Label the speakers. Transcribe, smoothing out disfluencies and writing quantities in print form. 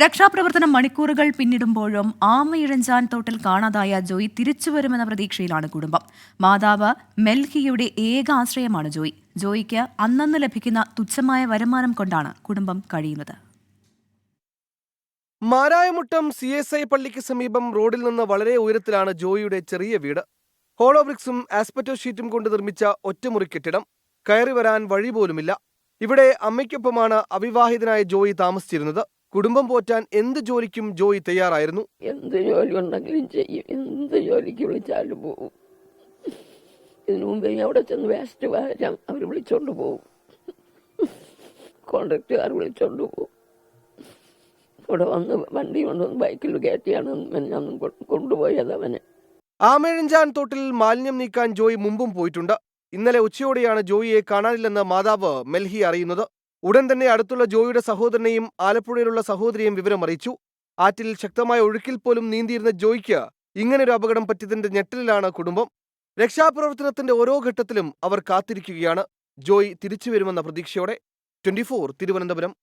Speaker 1: രക്ഷാപ്രവർത്തനം മണിക്കൂറുകൾ പിന്നിടുമ്പോഴും ആമയിഴഞ്ചാൻ തോട്ടിൽ കാണാതായ ജോയി തിരിച്ചുവരുമെന്ന പ്രതീക്ഷയിലാണ് കുടുംബം. മാതാവ് മെൽഹിയുടെ ഏക ആശ്രയമാണ് ജോയി. ജോയിക്ക് അന്നന്ന് ലഭിക്കുന്ന തുച്ഛമായ വരുമാനം കൊണ്ടാണ് കുടുംബം കഴിയുന്നത്.
Speaker 2: മാരായമുട്ടം CSI പള്ളിക്ക് സമീപം റോഡിൽ നിന്ന് വളരെ ഉയരത്തിലാണ് ജോയിയുടെ ചെറിയ വീട്. ഹോളോ ബ്രിക്സും ആസ്പെറ്റോ ഷീറ്റും കൊണ്ട് നിർമ്മിച്ച ഒറ്റമുറി കെട്ടിടം. കയറി വരാൻ വഴി പോലുമില്ല. ഇവിടെ അമ്മയ്ക്കൊപ്പമാണ് അവിവാഹിതനായ ജോയി താമസിച്ചിരുന്നത്. കുടുംബം പോറ്റാൻ എന്ത് ജോലിക്കും ജോയി തയ്യാറായിരുന്നു.
Speaker 3: എന്ത് ജോലി ഉണ്ടെങ്കിലും ചെയ്യും, എന്ത് ജോലിക്ക് വിളിച്ചാലും പോകും. ഇതിനു മുമ്പേ അവിടെ ചെന്ന് വേസ്റ്റ് വാരാൻ അവർ വിളിച്ചോണ്ട് പോകും, കോൺട്രാക്റ്റുകാർ വിളിച്ചോണ്ട് പോകും. ഇവിടെ വന്ന് വണ്ടി കൊണ്ടുവന്ന് ബൈക്കിൽ കയറ്റിയാണ് ഞാൻ കൊണ്ടുപോയത് അവനെ.
Speaker 2: ആമയിഴഞ്ചാൻ തോട്ടിൽ മാലിന്യം നീക്കാൻ ജോയി മുമ്പും പോയിട്ടുണ്ട്. ഇന്നലെ ഉച്ചയോടെയാണ് ജോയിയെ കാണാനില്ലെന്ന് മാതാവ് മെൽഹി അറിയുന്നത്. ഉടൻ തന്നെ അടുത്തുള്ള ജോയിയുടെ സഹോദരനെയും ആലപ്പുഴയിലുള്ള സഹോദരിയെയും വിവരം അറിയിച്ചു. ആറ്റിൽ ശക്തമായ ഒഴുക്കിൽ പോലും നീന്തിയിരുന്ന ജോയിക്ക് ഇങ്ങനൊരു അപകടം പറ്റിയതിന്റെ ഞെട്ടലിലാണ് കുടുംബം. രക്ഷാപ്രവർത്തനത്തിന്റെ ഓരോ ഘട്ടത്തിലും അവർ കാത്തിരിക്കുകയാണ്. ജോയി തിരിച്ചുവരുമെന്ന പ്രതീക്ഷയോടെ. 24 തിരുവനന്തപുരം.